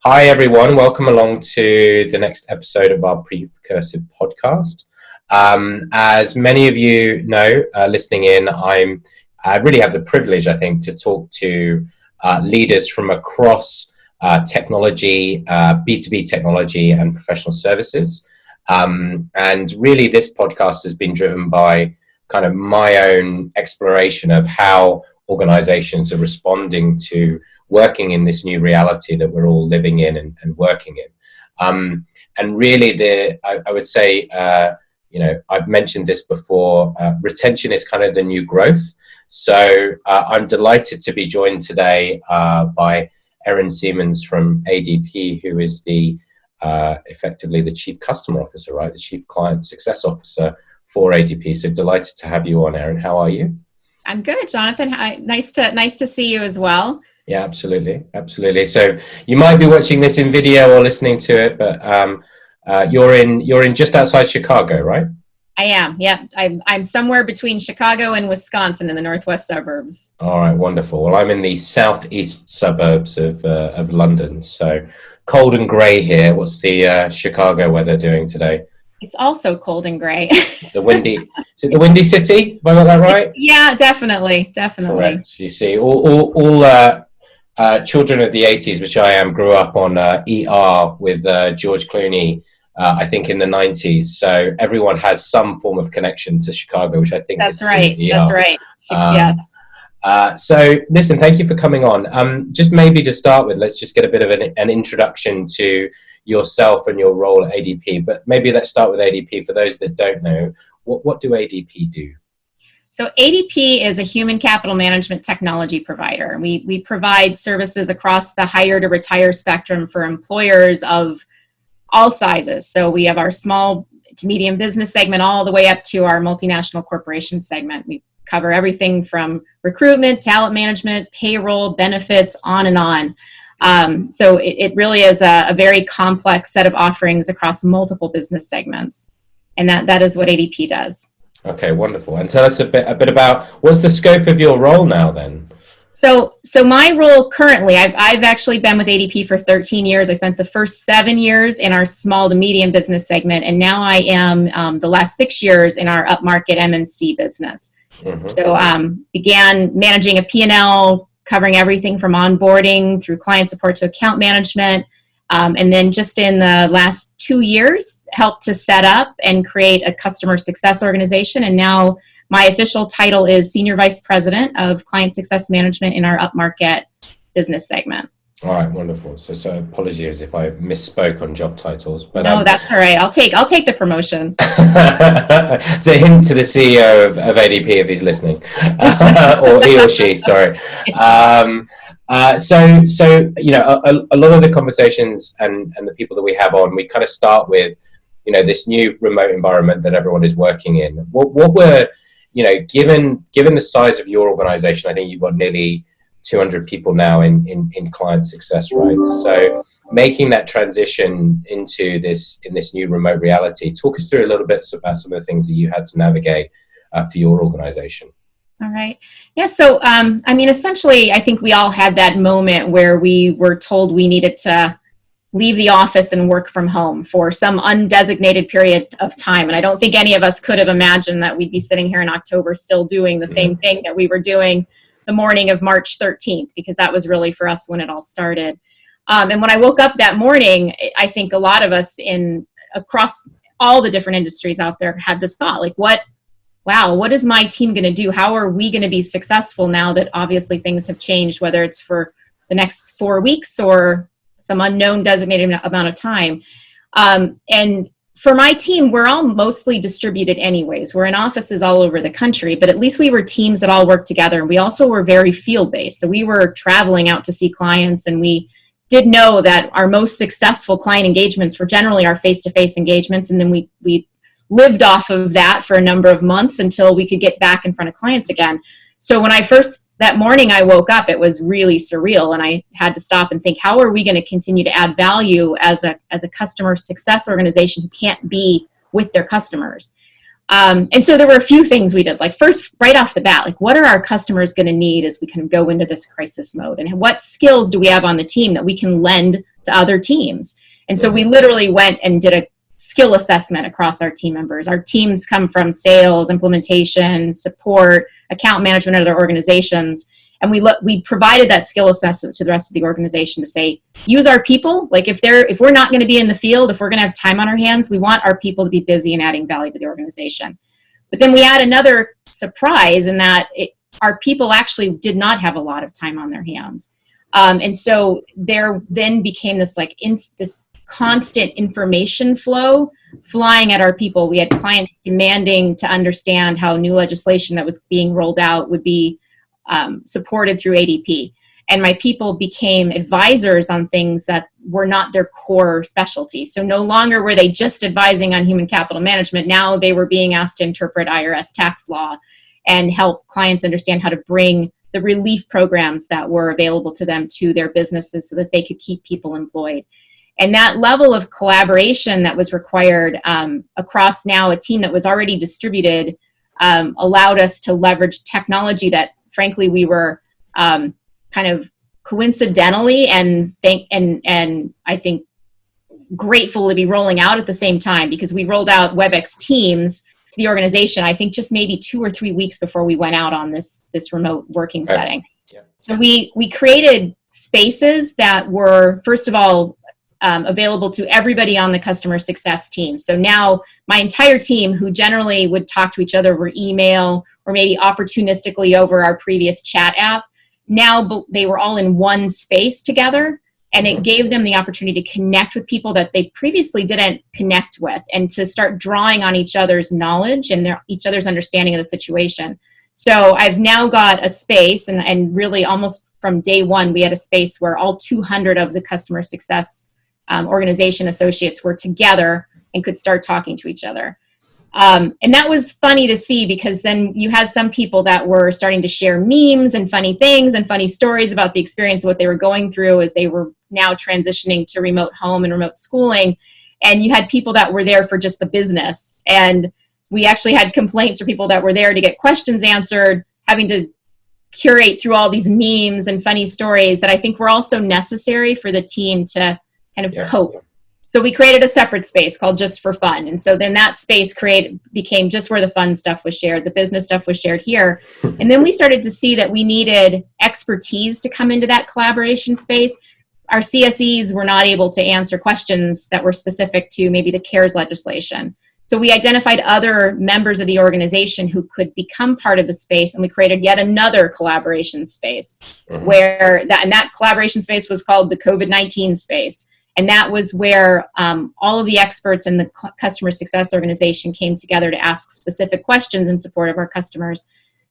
Hi, everyone. Welcome along to the next episode of our Precursive podcast. As many of you know, listening in, I really have the privilege, I think, to talk to leaders from across technology, B2B technology and professional services. And really, this podcast has been driven by kind of my own exploration of how organizations are responding to working in this new reality that we're all living in and working in. And really, I would say, I've mentioned this before, retention is kind of the new growth. So I'm delighted to be joined today by Erin Siemens from ADP, who is effectively the Chief Customer Officer, right? The Chief Client Success Officer for ADP. So delighted to have you on, Erin. How are you? I'm good, Jonathan. Hi. Nice to see you as well. Yeah, absolutely. So you might be watching this in video or listening to it, but you're in just outside Chicago, right? I am. Yeah, I'm somewhere between Chicago and Wisconsin in the northwest suburbs. All right, wonderful. Well, I'm in the southeast suburbs of London, so cold and grey here. What's the Chicago weather doing today? It's also cold and grey. Is it the Windy City? Have I got that right? Yeah, definitely. Correct. You see, all children of the 80s, which I am, grew up on ER with George Clooney, I think in the 90s. So everyone has some form of connection to Chicago, which I think That's right. Yeah. So listen, thank you for coming on. Just maybe to start with, let's just get a bit of an introduction to yourself and your role at ADP. But maybe let's start with ADP. For those that don't know, what do ADP do? So ADP is a human capital management technology provider. We provide services across the hire to retire spectrum for employers of all sizes. So we have our small to medium business segment all the way up to our multinational corporation segment. We cover everything from recruitment, talent management, payroll, benefits, on and on. So it really is a very complex set of offerings across multiple business segments. And that is what ADP does. Okay, wonderful. And tell us a bit about what's the scope of your role now then? So my role currently, I've actually been with ADP for 13 years. I spent the first 7 years in our small to medium business segment, and now I am the last 6 years in our upmarket MNC business. Mm-hmm. So began managing a P&L, covering everything from onboarding through client support to account management. And then just in the last 2 years, helped to set up and create a customer success organization. And now my official title is Senior Vice President of Client Success Management in our upmarket business segment. All right, wonderful. So apologies if I misspoke on job titles, but no, that's all right. I'll take the promotion. It's a hint to the CEO of ADP if he's listening, or he or she. Sorry. So you know, a lot of the conversations and the people that we have on, we kind of start with, you know, this new remote environment that everyone is working in. What were, you know, given the size of your organization, I think you've got nearly 200 people now in client success, right? So making that transition into this new remote reality, talk us through a little bit about some of the things that you had to navigate for your organization. All right. Yeah. So, essentially, I think we all had that moment where we were told we needed to leave the office and work from home for some undesignated period of time. And I don't think any of us could have imagined that we'd be sitting here in October still doing the same thing that we were doing the morning of March 13th, because that was really for us when it all started. And when I woke up that morning, I think a lot of us across all the different industries out there had this thought, like, what is my team going to do? How are we going to be successful now that obviously things have changed, whether it's for the next 4 weeks or some unknown designated amount of time. And for my team, we're all mostly distributed anyways. We're in offices all over the country, but at least we were teams that all worked together. And we also were very field-based. So we were traveling out to see clients, and we did know that our most successful client engagements were generally our face-to-face engagements. And then we lived off of that for a number of months until we could get back in front of clients again. So when that morning I woke up, it was really surreal, and I had to stop and think, how are we going to continue to add value as a customer success organization who can't be with their customers? And so there were a few things we did. Like, first, right off the bat, like, what are our customers going to need as we kind of go into this crisis mode? And what skills do we have on the team that we can lend to other teams. And so we literally went and did a skill assessment across our team members. Our teams come from sales, implementation, support, account management, other organizations. And we provided that skill assessment to the rest of the organization to say, use our people. Like if we're not going to be in the field, if we're going to have time on our hands, we want our people to be busy and adding value to the organization. But then we had another surprise in that our people actually did not have a lot of time on their hands. And so there then became this this constant information flow flying at our people. We had clients demanding to understand how new legislation that was being rolled out would be supported through ADP. And my people became advisors on things that were not their core specialty. So no longer were they just advising on human capital management. Now they were being asked to interpret IRS tax law and help clients understand how to bring the relief programs that were available to them to their businesses so that they could keep people employed. And that level of collaboration that was required across now a team that was already distributed allowed us to leverage technology that, frankly, we were kind of coincidentally and I think grateful to be rolling out at the same time, because we rolled out WebEx Teams to the organization, I think just maybe 2 or 3 weeks before we went out on this remote working setting. Yeah. So we created spaces that were, first of all, available to everybody on the customer success team. So now my entire team, who generally would talk to each other over email or maybe opportunistically over our previous chat app, now they were all in one space together, and it gave them the opportunity to connect with people that they previously didn't connect with, and to start drawing on each other's knowledge and each other's understanding of the situation. So I've now got a space, and really almost from day one, we had a space where all 200 of the customer success organization associates were together and could start talking to each other. And that was funny to see, because then you had some people that were starting to share memes and funny things and funny stories about the experience of what they were going through as they were now transitioning to remote home and remote schooling. And you had people that were there for just the business. And we actually had complaints for people that were there to get questions answered, having to curate through all these memes and funny stories that I think were also necessary for the team to kind of cope. So we created a separate space called Just for Fun. And so then that space became just where the fun stuff was shared. The business stuff was shared here. And then we started to see that we needed expertise to come into that collaboration space. Our CSEs were not able to answer questions that were specific to maybe the CARES legislation. So we identified other members of the organization who could become part of the space, and we created yet another collaboration space where that collaboration space was called the COVID-19 space. And that was where all of the experts in the customer success organization came together to ask specific questions in support of our customers.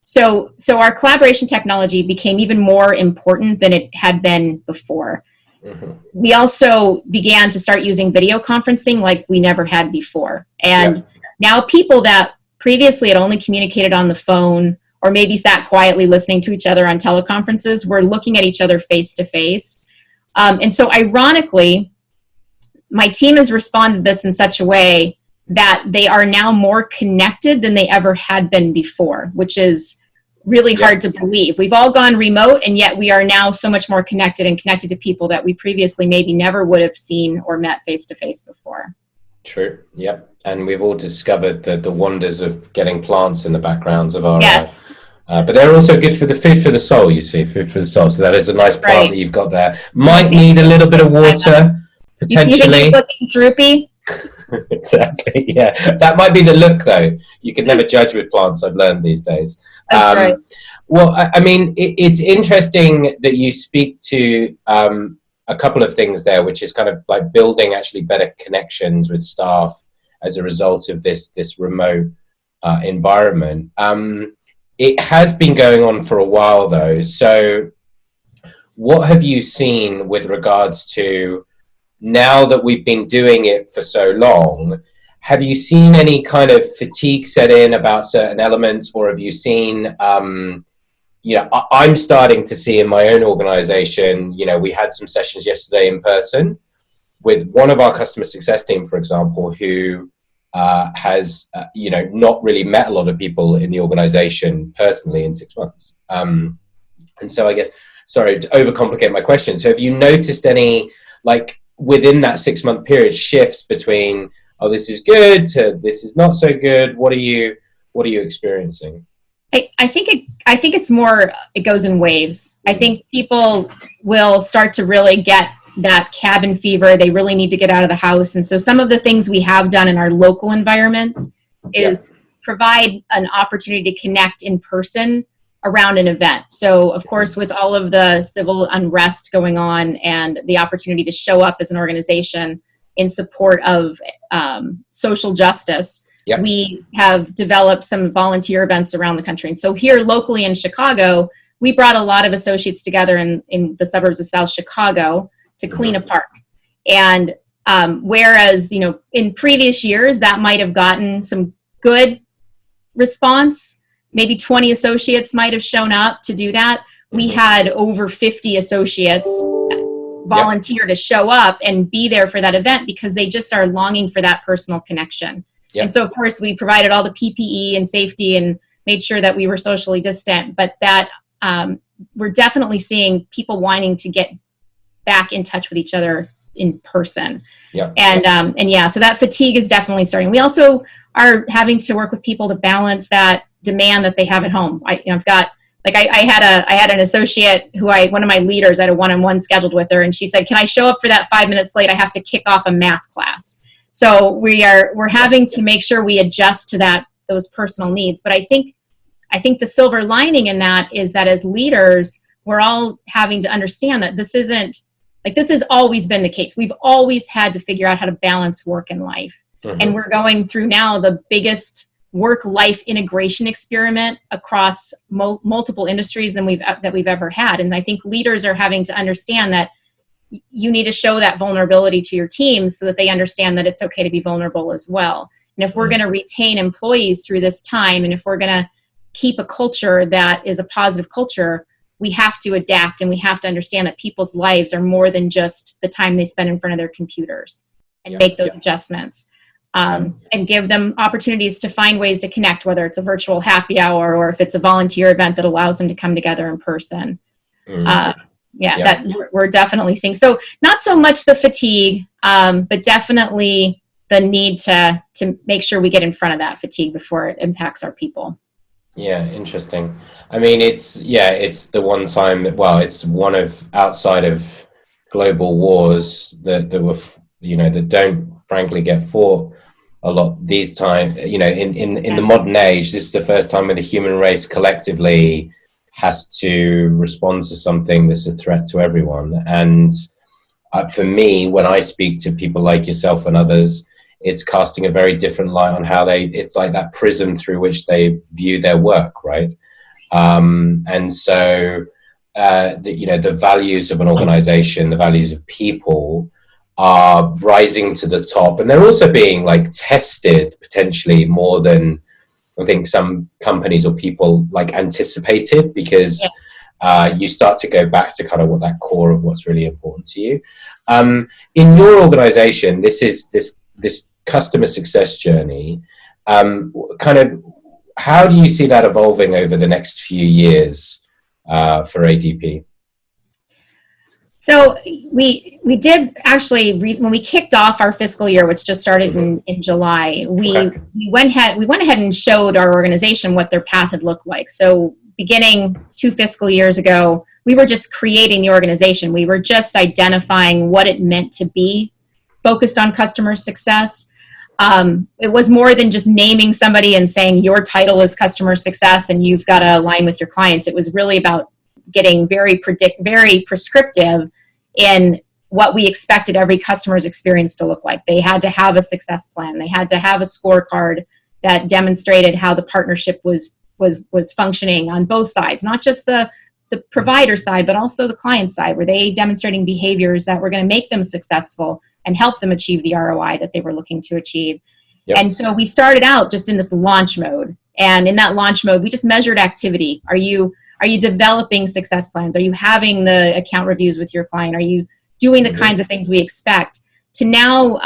So our collaboration technology became even more important than it had been before. We also began to start using video conferencing like we never had before. And now people that previously had only communicated on the phone or maybe sat quietly listening to each other on teleconferences were looking at each other face to face. And so ironically, my team has responded to this in such a way that they are now more connected than they ever had been before, which is really hard to believe. We've all gone remote, and yet we are now so much more connected to people that we previously maybe never would have seen or met face to face before. True. Yep. And we've all discovered the wonders of getting plants in the backgrounds of our but they're also good for the food for the soul, you see, food for the soul. So that is a nice plant that you've got there. Might need a little bit of water, potentially. You think it's looking droopy? Exactly, yeah. That might be the look, though. You can never judge with plants, I've learned these days. That's right. Well, I mean, it's interesting that you speak to a couple of things there, which is kind of like building actually better connections with staff as a result of this remote environment. It has been going on for a while, though. So what have you seen with regards to, now that we've been doing it for so long, have you seen any kind of fatigue set in about certain elements, or have you seen, I'm starting to see in my own organization, we had some sessions yesterday in person with one of our customer success team, for example, who has, not really met a lot of people in the organization personally in 6 months. And so I guess, sorry to overcomplicate my question. So have you noticed any, within that 6-month period shifts between, oh, this is good to this is not so good? What are you experiencing? I think it's more, it goes in waves. I think people will start to really get that cabin fever. They really need to get out of the house. And so some of the things we have done in our local environments is provide an opportunity to connect in person around an event. So of course, with all of the civil unrest going on and the opportunity to show up as an organization in support of social justice, we have developed some volunteer events around the country. And so here locally in Chicago, we brought a lot of associates together in the suburbs of South Chicago to clean a park. And whereas, in previous years, that might have gotten some good response, maybe 20 associates might have shown up to do that. We had over 50 associates volunteer to show up and be there for that event because they just are longing for that personal connection. And so, of course, we provided all the PPE and safety and made sure that we were socially distant, but that we're definitely seeing people wanting to get back in touch with each other in person. So that fatigue is definitely starting. We also are having to work with people to balance that demand that they have at home. I had an associate one of my leaders, I had a one-on-one scheduled with her, and she said, "Can I show up for that 5 minutes late? I have to kick off a math class." So we're having to make sure we adjust to those personal needs. But I think the silver lining in that is that as leaders, we're all having to understand that this has always been the case. We've always had to figure out how to balance work and life. And we're going through now the biggest work-life integration experiment across multiple industries that we've ever had. And I think leaders are having to understand that you need to show that vulnerability to your team so that they understand that it's okay to be vulnerable as well. And if we're going to retain employees through this time, and if we're going to keep a culture that is a positive culture, we have to adapt, and we have to understand that people's lives are more than just the time they spend in front of their computers, and make those adjustments. And give them opportunities to find ways to connect, whether it's a virtual happy hour or if it's a volunteer event that allows them to come together in person. That we're definitely seeing. So not so much the fatigue, but definitely the need to make sure we get in front of that fatigue before it impacts our people. Yeah, interesting. I mean, it's the one time it's one of, outside of global wars that were, that don't frankly get fought a lot these times. In the modern age, this is the first time when the human race collectively has to respond to something that's a threat to everyone. And for me, when I speak to people like yourself and others, it's casting a very different light on how it's like that prism through which they view their work, right? And so, the values of an organization, the values of people are rising to the top, and they're also being tested potentially more than I think some companies or people anticipated, because you start to go back to kind of what that core of what's really important to you. In your organization, this customer success journey, kind of how do you see that evolving over the next few years for ADP? So we did actually, when we kicked off our fiscal year, which just started in July, we went ahead and showed our organization what their path had looked like. So beginning 2 fiscal years ago, we were just creating the organization. We were just identifying what it meant to be focused on customer success. It was more than just naming somebody and saying your title is customer success and you've got to align with your clients. It was really about getting very prescriptive in what we expected every customer's experience to look like. They had to have a success plan. They had to have a scorecard that demonstrated how the partnership was functioning on both sides, not just the provider side, but also the client side. Were they demonstrating behaviors that were going to make them successful and help them achieve the ROI that they were looking to achieve? Yep. And so we started out just in this launch mode. And in that launch mode, we just measured activity. Are you developing success plans? Are you having the account reviews with your client? Are you doing the kinds of things we expect? To now,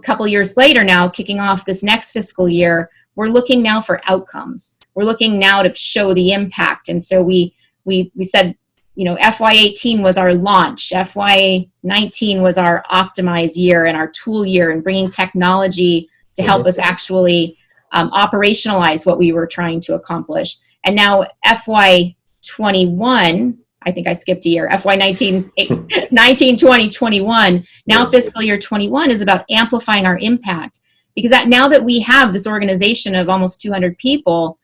couple years later now, kicking off this next fiscal year, we're looking now for outcomes. We're looking now to show the impact. And so we said, FY18 was our launch. FY19 was our optimize year and our tool year, and bringing technology to help us actually operationalize what we were trying to accomplish. And now FY21, I think I skipped a year, FY19, 19, 20, 21. Now fiscal year 21 is about amplifying our impact. Because now that we have this organization of almost 200 people,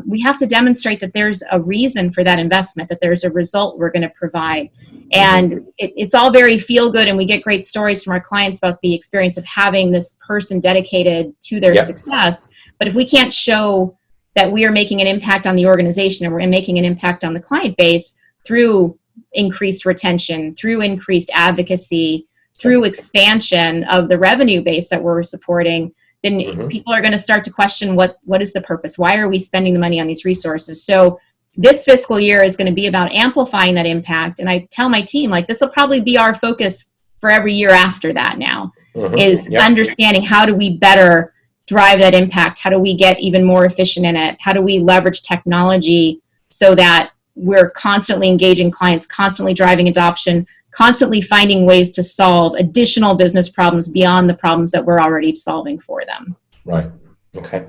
we have to demonstrate that there's a reason for that investment, that there's a result we're going to provide. And it's all very feel good, and we get great stories from our clients about the experience of having this person dedicated to their success. But if we can't show that we are making an impact on the organization and we're making an impact on the client base through increased retention, through increased advocacy, through expansion of the revenue base that we're supporting, then people are going to start to question what is the purpose? Why are we spending the money on these resources? So this fiscal year is going to be about amplifying that impact. And I tell my team, this will probably be our focus for every year after that now, is understanding how do we better drive that impact? How do we get even more efficient in it? How do we leverage technology so that we're constantly engaging clients, constantly driving adoption, constantly finding ways to solve additional business problems beyond the problems that we're already solving for them. Right. Okay.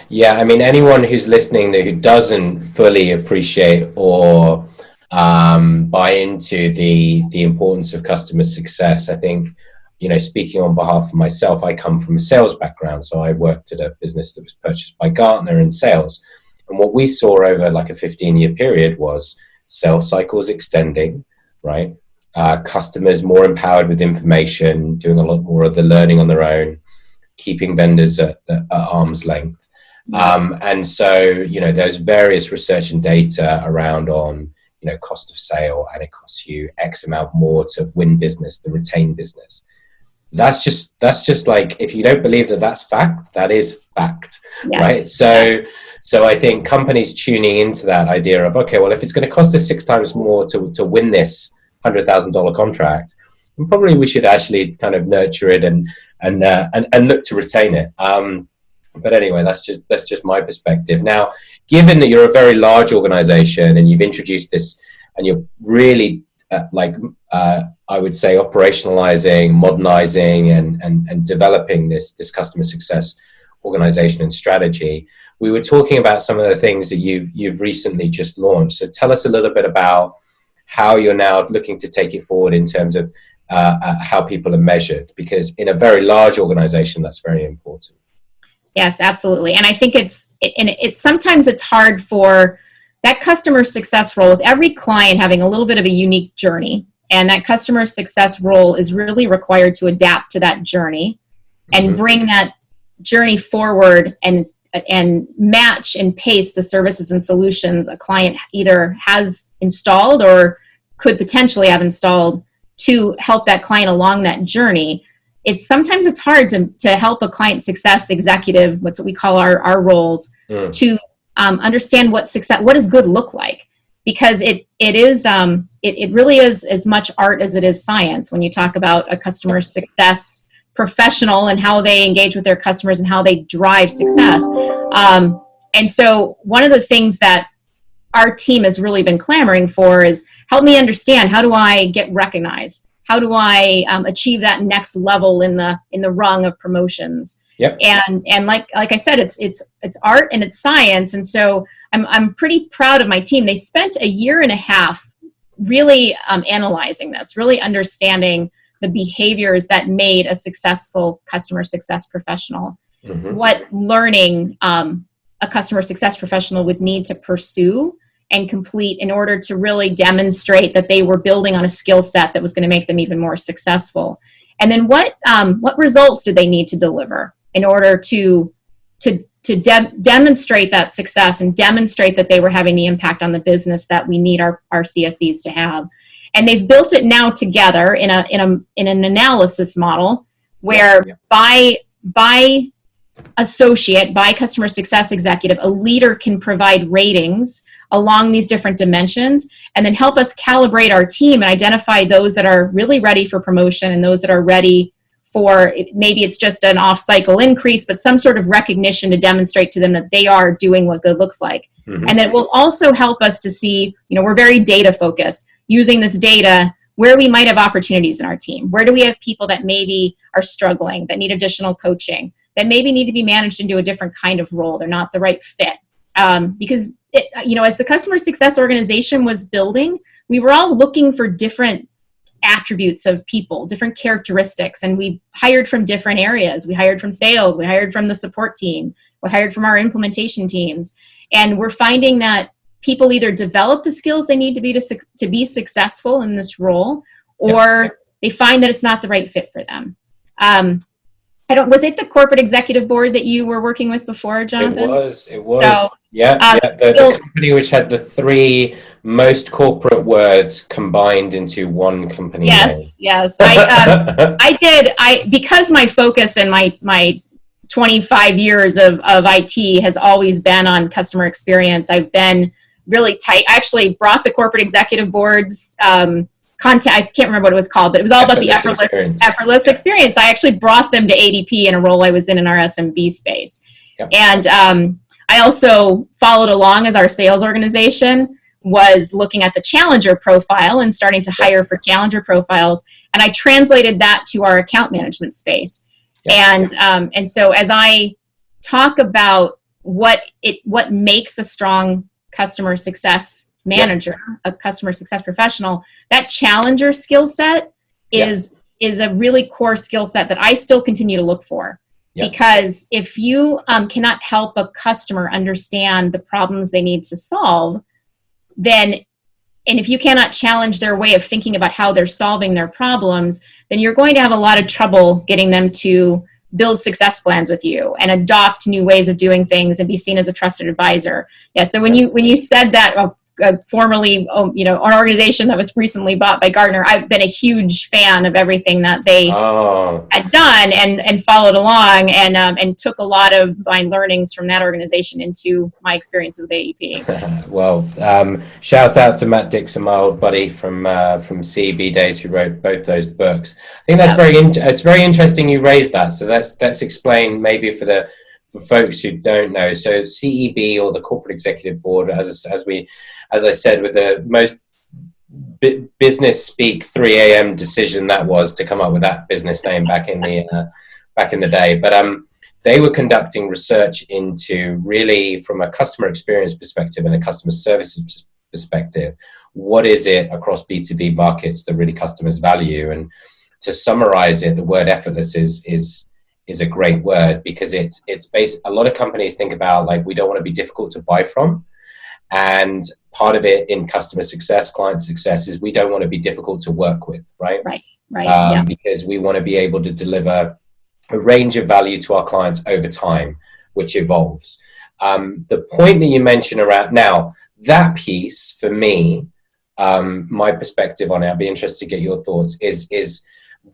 Yeah. I mean, anyone who's listening who doesn't fully appreciate or buy into the importance of customer success, I think, speaking on behalf of myself, I come from a sales background. So I worked at a business that was purchased by Gartner in sales. And what we saw over a 15-year period was sales cycles extending, right? Customers more empowered with information, doing a lot more of the learning on their own, keeping vendors at arm's length. And so, there's various research and data around on, cost of sale, and it costs you X amount more to win business, to retain business. That's just if you don't believe that that's fact, that is fact, right? So I think companies tuning into that idea of, okay, well, if it's going to cost us 6 times more to win this $100,000 contract, and probably we should actually kind of nurture it and look to retain it. But anyway, that's just my perspective. Now, given that you're a very large organization and you've introduced this, and you're really I would say operationalizing, modernizing, and developing this customer success organization and strategy, we were talking about some of the things that you've recently just launched. So tell us a little bit about how you're now looking to take it forward in terms of how people are measured, because in a very large organization, that's very important. Yes, absolutely. And I think it's sometimes it's hard for that customer success role, with every client having a little bit of a unique journey. And that customer success role is really required to adapt to that journey and bring that journey forward and match and pace the services and solutions a client either has installed or could potentially have installed to help that client along that journey. Sometimes it's hard to help a client success executive, what we call our roles, to understand what does good look like, because it really is as much art as it is science when you talk about a customer success professional and how they engage with their customers and how they drive success. And so one of the things that our team has really been clamoring for is, help me understand, how do I get recognized? How do I achieve that next level in the rung of promotions? Yep. And like I said, it's art and it's science. And so I'm pretty proud of my team. They spent a year and a half really analyzing this, really understanding the behaviors that made a successful customer success professional. What learning a customer success professional would need to pursue and complete in order to really demonstrate that they were building on a skill set that was going to make them even more successful. And then what results did they need to deliver in order to demonstrate that success and demonstrate that they were having the impact on the business that we need our CSEs to have. And they've built it now together in an analysis model where by associate, by customer success executive, a leader can provide ratings along these different dimensions and then help us calibrate our team and identify those that are really ready for promotion and those that are ready for, maybe it's just an off-cycle increase, but some sort of recognition to demonstrate to them that they are doing what good looks like. And that will also help us to see, we're very data focused, using this data where we might have opportunities in our team. Where do we have people that maybe are struggling, that need additional coaching, that maybe need to be managed into a different kind of role? They're not the right fit. Because, as the customer success organization was building, we were all looking for different attributes of people, different characteristics, and we hired from different areas. We hired from sales, we hired from the support team, we hired from our implementation teams. And we're finding that people either develop the skills they need to be successful in this role, or they find that it's not the right fit for them. Was it the corporate executive board that you were working with before, Jonathan? It was. So, the company which had the 3 most corporate words combined into one company name. Yes. Because my focus and my 25 years of IT has always been on customer experience. I've been really tight. I actually brought the corporate executive board's content. I can't remember what it was called, but it was all about the effortless experience. I actually brought them to ADP in a role I was in our SMB space. Yep. And I also followed along as our sales organization was looking at the challenger profile and starting to hire for challenger profiles. And I translated that to our account management space. And so as I talk about what makes a strong customer success manager, a customer success professional, that challenger skill set is a really core skill set that I still continue to look for. Because if you cannot help a customer understand the problems they need to solve, and if you cannot challenge their way of thinking about how they're solving their problems, then you're going to have a lot of trouble getting them to build success plans with you and adopt new ways of doing things and be seen as a trusted advisor. So when you said that, formerly, an organization that was recently bought by Gartner, I've been a huge fan of everything that they had done and followed along and took a lot of my learnings from that organization into my experience with ADP. Well, shout out to Matt Dixon, my old buddy from CEB days, who wrote both those books. I think that's it's very interesting you raised that. So let's explain maybe for folks who don't know. So CEB, or the Corporate Executive Board, as I said, with the most business speak 3 a.m. decision that was to come up with that business name back in the day. But they were conducting research into, really from a customer experience perspective and a customer services perspective, what is it across B2B markets that really customers value? And to summarize it, the word effortless is a great word, because it's based. A lot of companies think about, like, we don't want to be difficult to buy from. And part of it in customer success, client success, is we don't want to be difficult to work with, right? Right. Because we want to be able to deliver a range of value to our clients over time, which evolves. The point that you mentioned around now, that piece for me, my perspective on it, I'd be interested to get your thoughts, is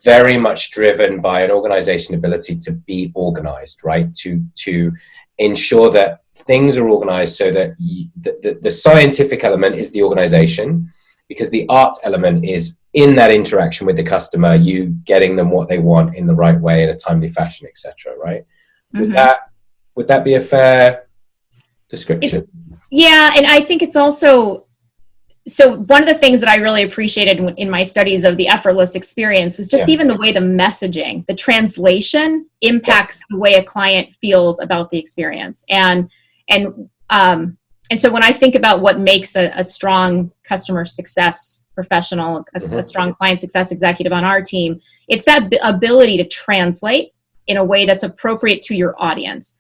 very much driven by an organization's ability to be organized, right? To ensure that things are organized so that the scientific element is the organization, because the art element is in that interaction with the customer, you getting them what they want in the right way, in a timely fashion, etc. Right? Mm-hmm. Would that be a fair description? And I think it's also, so one of the things that I really appreciated in my studies of the effortless experience was just even the way the messaging, the translation impacts the way a client feels about the experience. And so when I think about what makes a strong customer success professional, a strong client success executive on our team, it's that ability to translate in a way that's appropriate to your audience,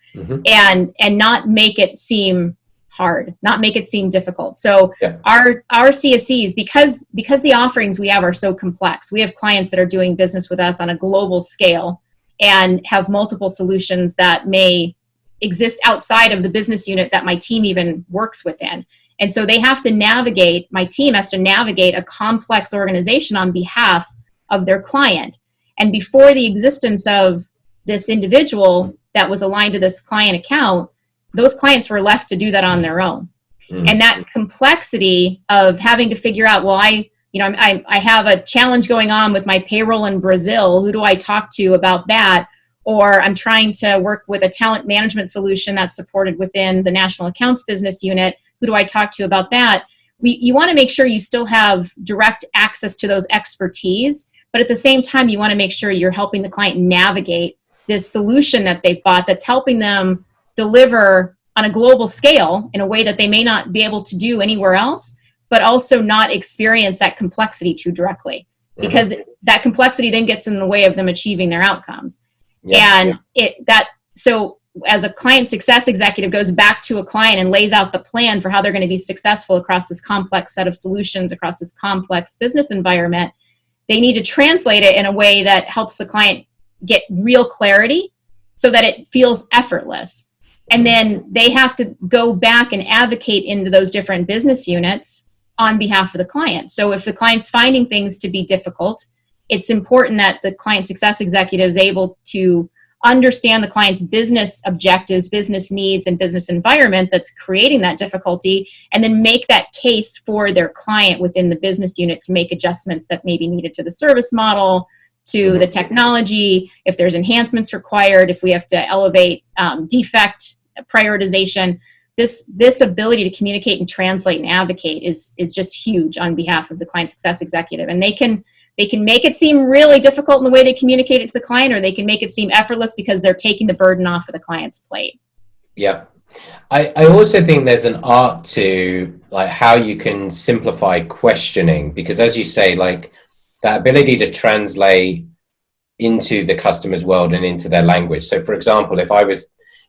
and not make it seem hard, not make it seem difficult. So our CSCs, because the offerings we have are so complex, we have clients that are doing business with us on a global scale and have multiple solutions that may exist outside of the business unit that my team even works within. And so they have to navigate, my team has to navigate a complex organization on behalf of their client. And before the existence of this individual that was aligned to this client account, those clients were left to do that on their own. And that complexity of having to figure out, well, I have a challenge going on with my payroll in Brazil. Who do I talk to about that? Or I'm trying to work with a talent management solution that's supported within the national accounts business unit. who do I talk to about that? You want to make sure you still have direct access to those expertise, but at the same time, you want to make sure you're helping the client navigate this solution that they've bought that's helping them deliver on a global scale in a way that they may not be able to do anywhere else, but also not experience that complexity too directly, because that complexity then gets in the way of them achieving their outcomes. So as a client success executive goes back to a client and lays out the plan for how they're going to be successful across this complex set of solutions, across this complex business environment, they need to translate it in a way that helps the client get real clarity so that it feels effortless. And then they have to go back and advocate into those different business units on behalf of the client. So if the client's finding things to be difficult, it's important that the client success executive is able to understand the client's business objectives, business needs, and business environment that's creating that difficulty, and then make that case for their client within the business unit to make adjustments that may be needed to the service model, to the technology, if there's enhancements required, if we have to elevate defect prioritization. This ability to communicate and translate and advocate is just huge on behalf of the client success executive. And they can make it seem really difficult in the way they communicate it to the client, or they can make it seem effortless because they're taking the burden off of the client's plate. Yeah. I also think there's an art to like how you can simplify questioning, because as you say, like that ability to translate into the customer's world and into their language. So for example, if I was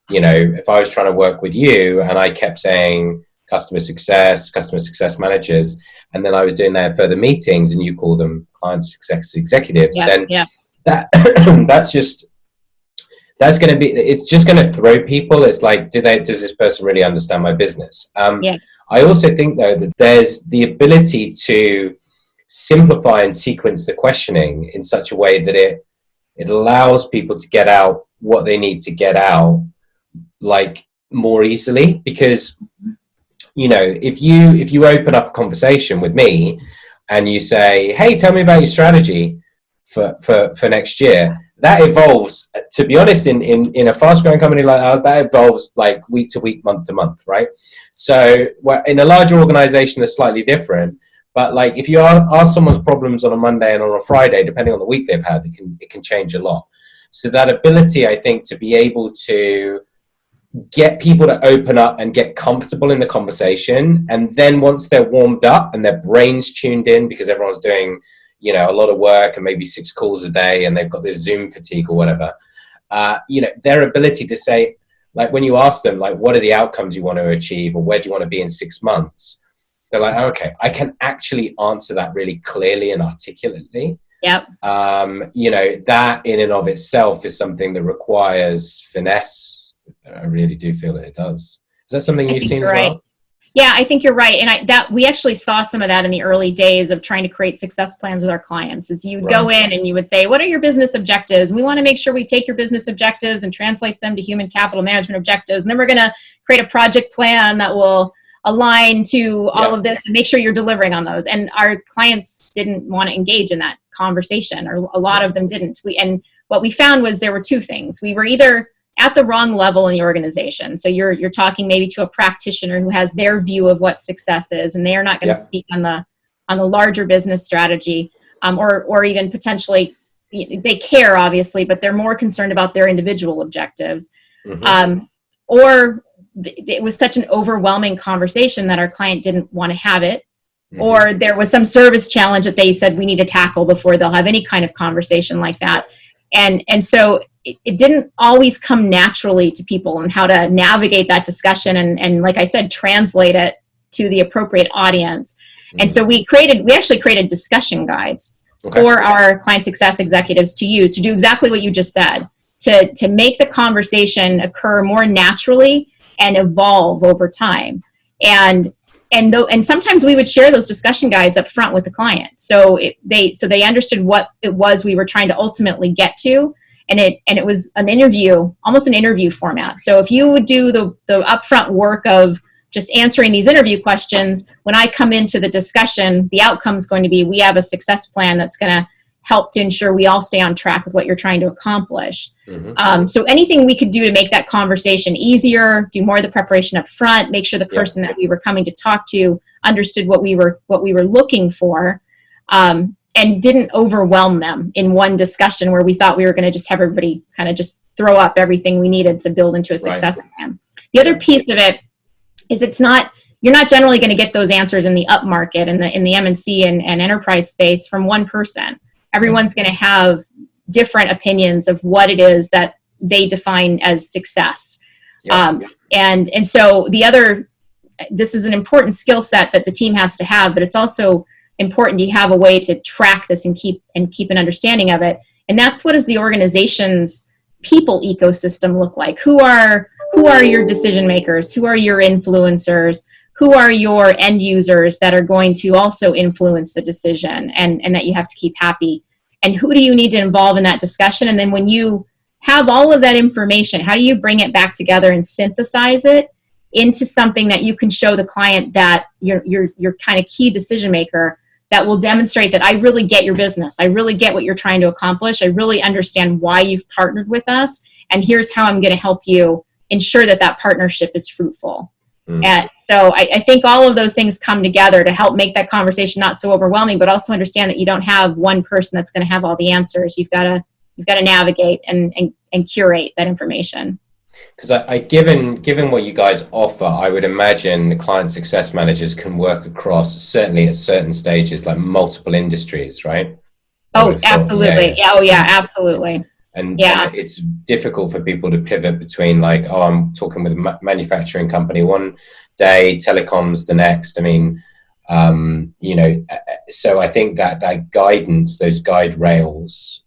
trying to work with you and I kept saying customer success managers, and then I was doing that in further meetings and you call them client success executives, it's just going to throw people. It's like, does this person really understand my business? I also think though that there's the ability to simplify and sequence the questioning in such a way that it allows people to get out what they need to get out like more easily. Because if you open up a conversation with me and you say, hey, tell me about your strategy for next year, that evolves, to be honest, in a fast growing company like ours, that evolves like week to week, month to month, right? So in a larger organization, it's slightly different. But like if you ask someone's problems on a Monday and on a Friday, depending on the week they've had, it can change a lot. So that ability, I think, to be able to get people to open up and get comfortable in the conversation. And then once they're warmed up and their brain's tuned in, because everyone's doing, a lot of work and maybe 6 calls a day and they've got this Zoom fatigue or whatever, their ability to say, like when you ask them, like, what are the outcomes you want to achieve or where do you want to be in 6 months? They're like, okay, I can actually answer that really clearly and articulately. Yep. That in and of itself is something that requires finesse. I really do feel it does. Is that something you've seen as well? Yeah, I think you're right. And we actually saw some of that in the early days of trying to create success plans with our clients. Is you would go in and you would say, what are your business objectives? And we want to make sure we take your business objectives and translate them to human capital management objectives. And then we're going to create a project plan that will align to all of this and make sure you're delivering on those. And our clients didn't want to engage in that conversation, or a lot of them didn't. And what we found was there were 2 things. We were either at the wrong level in the organization. So you're talking maybe to a practitioner who has their view of what success is, and they are not going to speak on the larger business strategy, or even potentially they care obviously, but they're more concerned about their individual objectives. Or it was such an overwhelming conversation that our client didn't want to have it, or there was some service challenge that they said we need to tackle before they'll have any kind of conversation like that. And so it didn't always come naturally to people and how to navigate that discussion and like I said, translate it to the appropriate audience. And so we actually created discussion guides for our client success executives to use to do exactly what you just said, to make the conversation occur more naturally and evolve over time. And sometimes we would share those discussion guides up front with the client. So they understood what it was we were trying to ultimately get to. And it was an interview, almost an interview format. So if you would do the upfront work of just answering these interview questions, when I come into the discussion, the outcome is going to be, we have a success plan that's going to help to ensure we all stay on track with what you're trying to accomplish. Mm-hmm. So anything we could do to make that conversation easier, do more of the preparation up front, make sure the person that we were coming to talk to understood what we were looking for, and didn't overwhelm them in one discussion where we thought we were going to just have everybody kind of just throw up everything we needed to build into a success plan. The other piece of it is you're not generally going to get those answers in the upmarket, in the MNC and enterprise space from one person. Everyone's going to have different opinions of what it is that they define as success. And so this is an important skill set that the team has to have, but it's also important to have a way to track this and keep an understanding of it. And that's what does the organization's people ecosystem look like? Who are your decision makers? Who are your influencers? Who are your end users that are going to also influence the decision and that you have to keep happy? And who do you need to involve in that discussion? And then when you have all of that information, how do you bring it back together and synthesize it into something that you can show the client that your kind of key decision maker that will demonstrate that I really get your business. I really get what you're trying to accomplish. I really understand why you've partnered with us. And here's how I'm going to help you ensure that partnership is fruitful. And so I think all of those things come together to help make that conversation not so overwhelming, but also understand that you don't have one person that's going to have all the answers. You've got to navigate and curate that information. Because given what you guys offer, I would imagine the client success managers can work across, certainly at certain stages, like multiple industries, right? Oh, absolutely. Absolutely. And it's difficult for people to pivot between like, oh, I'm talking with a manufacturing company one day, telecoms the next. I mean, so I think that guidance, those guide rails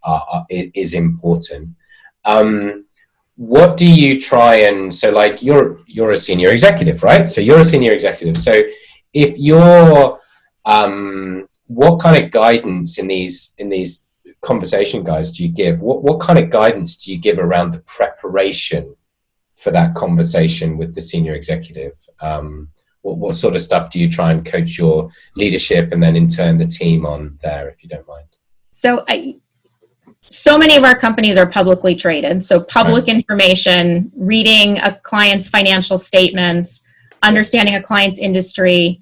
is important. What do you try and, so like you're a senior executive, right? So you're a senior executive. So if you're, what kind of guidance in these conversation guides do you give? What kind of guidance do you give around the preparation for that conversation with the senior executive? What sort of stuff do you try and coach your leadership and then in turn the team on there, if you don't mind? So many of our companies are publicly traded. So public information, reading a client's financial statements, understanding a client's industry.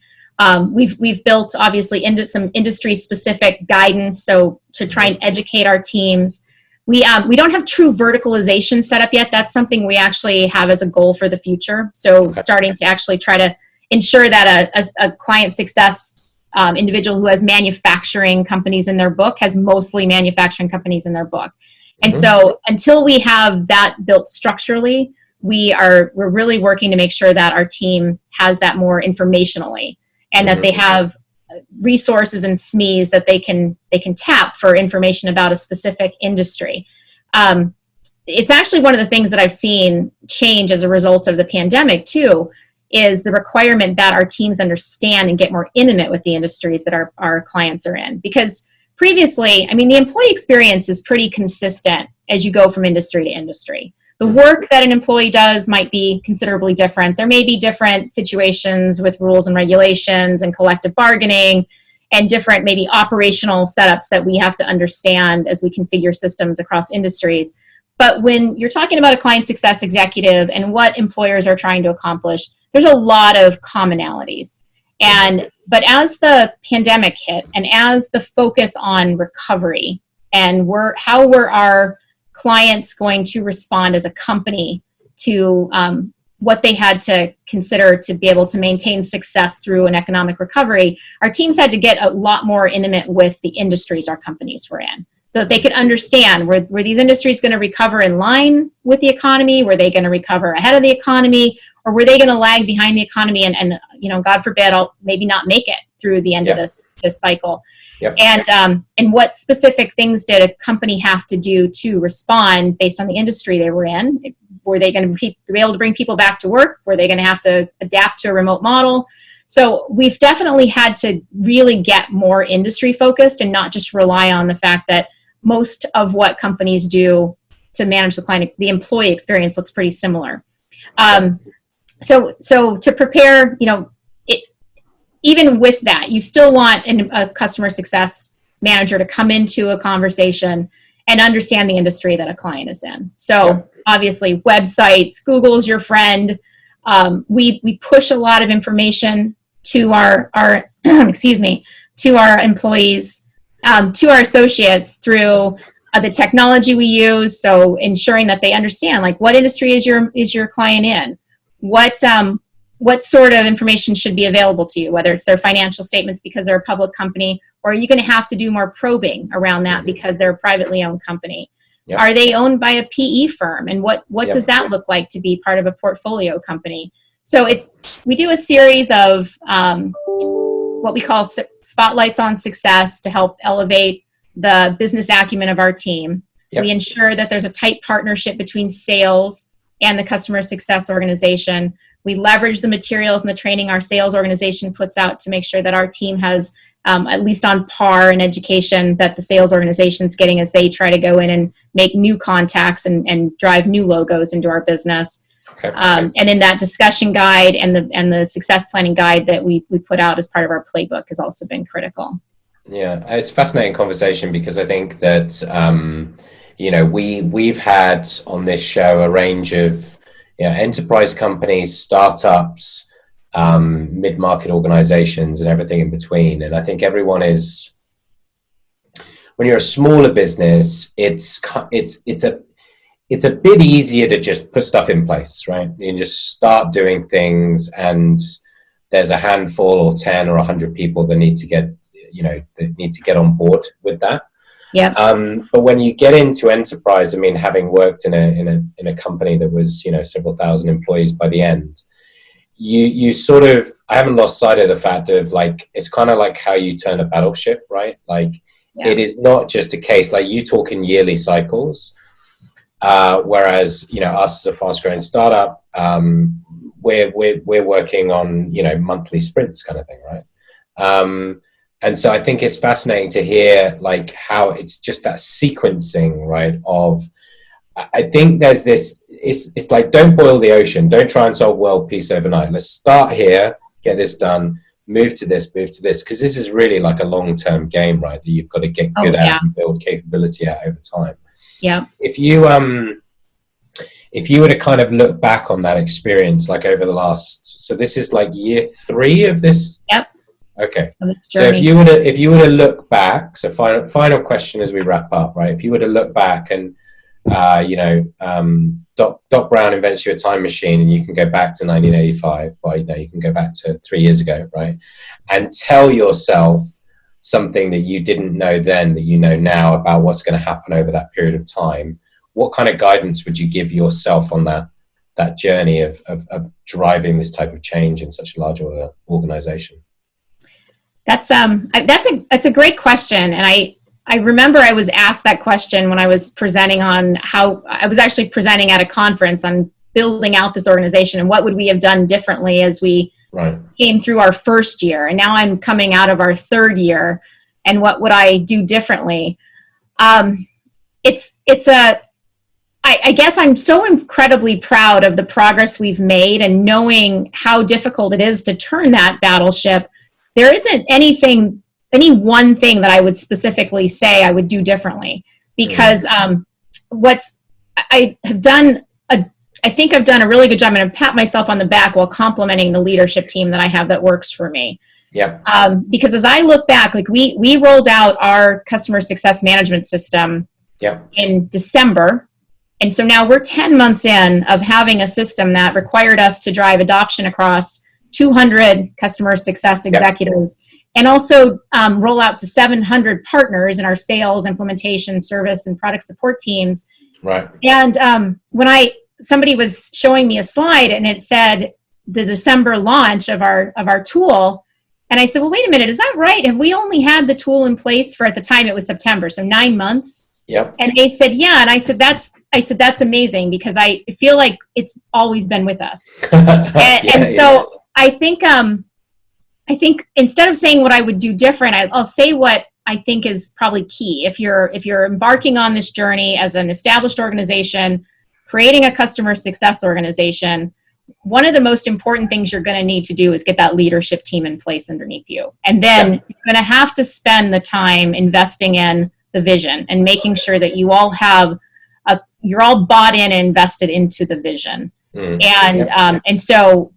We've built obviously into some industry specific guidance. So to try and educate our teams, we don't have true verticalization set up yet. That's something we actually have as a goal for the future. So starting to actually try to ensure that a client success individual who has manufacturing companies in their book has mostly manufacturing companies in their book. And so until we have that built structurally, we're really working to make sure that our team has that more informationally and that they have resources and SMEs that they can tap for information about a specific industry. It's actually one of the things that I've seen change as a result of the pandemic too, is the requirement that our teams understand and get more intimate with the industries that our clients are in. Because previously, I mean, the employee experience is pretty consistent as you go from industry to industry. The work that an employee does might be considerably different. There may be different situations with rules and regulations and collective bargaining and different maybe operational setups that we have to understand as we configure systems across industries. But when you're talking about a client success executive and what employers are trying to accomplish, there's a lot of commonalities. But as the pandemic hit and as the focus on recovery and how were our clients going to respond as a company to what they had to consider to be able to maintain success through an economic recovery, our teams had to get a lot more intimate with the industries our companies were in so that they could understand were these industries going to recover in line with the economy? Were they going to recover ahead of the economy? Or were they going to lag behind the economy and God forbid, I'll maybe not make it through the end of this cycle? Yep. And what specific things did a company have to do to respond based on the industry they were in? Were they going to be able to bring people back to work? Were they going to have to adapt to a remote model? So we've definitely had to really get more industry focused and not just rely on the fact that most of what companies do to manage the employee experience looks pretty similar. So to prepare, even with that, you still want a customer success manager to come into a conversation and understand the industry that a client is in. So obviously websites, Google's your friend. We push a lot of information to our excuse me, to our employees, to our associates through the technology we use. So ensuring that they understand, like, what industry is your client in? What sort of information should be available to you, whether it's their financial statements because they're a public company, or are you going to have to do more probing around that because they're a privately owned company? Yep. Are they owned by a PE firm? And what does that look like to be part of a portfolio company? So we do a series of what we call spotlights on success to help elevate the business acumen of our team. Yep. We ensure that there's a tight partnership between sales and the customer success organization. We leverage the materials and the training our sales organization puts out to make sure that our team has at least on par in education that the sales organization is getting as they try to go in and make new contacts and drive new logos into our business. Okay. And in that discussion guide and the success planning guide that we put out as part of our playbook has also been critical. Yeah, it's a fascinating conversation because I think that we've had on this show a range of enterprise companies, startups, mid-market organizations, and everything in between. And I think everyone is, when you're a smaller business, it's a bit easier to just put stuff in place, right? You can just start doing things, and there's a handful or 10 or 100 people that need to get on board with that. Yeah. But when you get into enterprise, I mean, having worked in a company that was, several thousand employees by the end, you sort of, I haven't lost sight of the fact of, like, it's kind of like how you turn a battleship, right? Like, it is not just a case, like, you talk in yearly cycles, whereas, us as a fast growing startup, we're working on, monthly sprints kind of thing, right? And so I think it's fascinating to hear, like, how it's just that sequencing, right, of, I think there's this, it's like, don't boil the ocean, don't try and solve world peace overnight. Let's start here, get this done, move to this, because this is really like a long-term game, right, that you've got to get good at and build capability at over time. Yeah. If you were to kind of look back on that experience, like over the last, so this is like year 3 of this? Yep. Okay. So if you were to look back, so final question as we wrap up, right? If you were to look back and Doc Brown invents you a time machine and you can go back to 1985, well, you can go back to 3 years ago, right? And tell yourself something that you didn't know then that you know now about what's going to happen over that period of time. What kind of guidance would you give yourself on that journey of driving this type of change in such a large organization? That's a great question. And I remember I was asked that question when I was presenting I was actually presenting at a conference on building out this organization and what would we have done differently as we came through our first year. And now I'm coming out of our 3rd year, and what would I do differently? I guess I'm so incredibly proud of the progress we've made, and knowing how difficult it is to turn that battleship. There isn't any one thing that I would specifically say I would do differently, because I think I've done a really good job. I'm going to pat myself on the back while complimenting the leadership team that I have that works for me. Yeah. Because as I look back, like we rolled out our customer success management system in December. And so now we're 10 months in of having a system that required us to drive adoption across 200 customer success executives, and also roll out to 700 partners in our sales, implementation, service, and product support teams. Right. And when somebody was showing me a slide and it said the December launch of our tool, and I said, well, wait a minute, is that right? Have we only had the tool in place for, at the time it was September, so 9 months? Yep. And they said, yeah. And I said, that's amazing, because I feel like it's always been with us. So I think instead of saying what I would do different, I'll say what I think is probably key. If you're embarking on this journey as an established organization, creating a customer success organization, one of the most important things you're going to need to do is get that leadership team in place underneath you. And then you're going to have to spend the time investing in the vision and making sure that you all have you're all bought in and invested into the vision. And so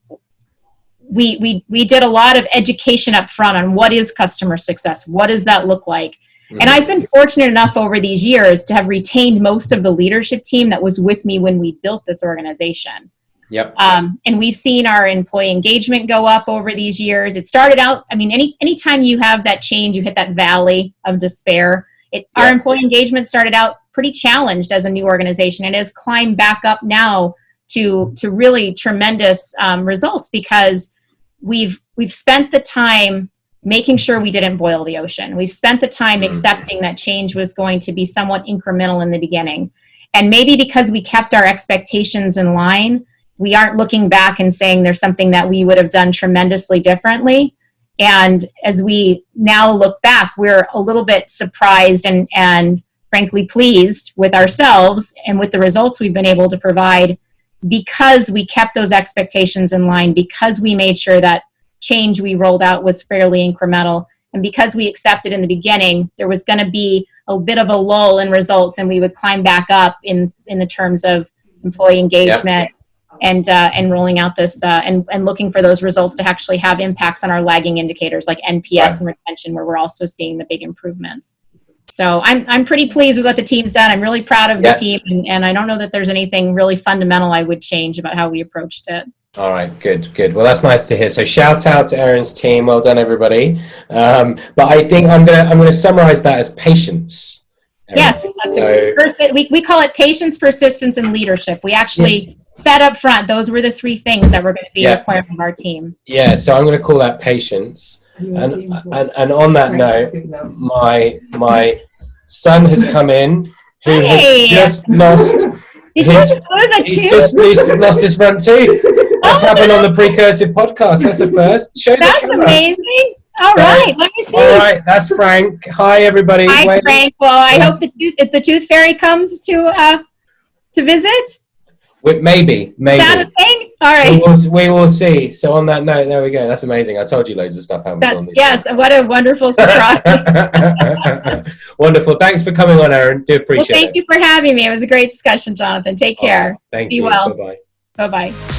we did a lot of education up front on what is customer success, what does that look like. And I've been fortunate enough over these years to have retained most of the leadership team that was with me when we built this organization. And we've seen our employee engagement go up over these years. It started out, I mean, anytime you have that change, you hit that valley of despair. Our employee engagement started out pretty challenged as a new organization and has climbed back up now to really tremendous results, because we've spent the time making sure we didn't boil the ocean. We've spent the time accepting that change was going to be somewhat incremental in the beginning. And maybe because we kept our expectations in line, we aren't looking back and saying there's something that we would have done tremendously differently. And as we now look back, we're a little bit surprised and frankly pleased with ourselves and with the results we've been able to provide, because we kept those expectations in line, because we made sure that change we rolled out was fairly incremental, and because we accepted in the beginning there was going to be a bit of a lull in results and we would climb back up in the terms of employee engagement. And rolling out this and looking for those results to actually have impacts on our lagging indicators like NPS and retention, where we're also seeing the big improvements. So I'm pretty pleased with what the team's done. I'm really proud of the team, and I don't know that there's anything really fundamental I would change about how we approached it. All right, good. Well, that's nice to hear. So shout out to Erin's team. Well done, everybody. But I think I'm gonna summarize that as patience. Erin. Yes, we call it patience, persistence, and leadership. We actually said up front those were the three things that were going to be required of our team. So I'm going to call that patience. And on that note, my son has come in, who has just lost lost his front tooth. That's happened on the Precursive podcast. That's a first. That's amazing. All right, let me see. All right, that's Frank. Hi, everybody. Hi, Frank. Well, I hope the tooth fairy comes to visit. Maybe. Is that a thing? All right. We will see. So on that note, there we go. That's amazing. I told you loads of stuff happened. Yes, what a wonderful surprise. Wonderful. Thanks for coming on, Erin. Do appreciate it. Thank you for having me. It was a great discussion, Jonathan. Take care. Thank you. Be well. Bye-bye. Bye-bye.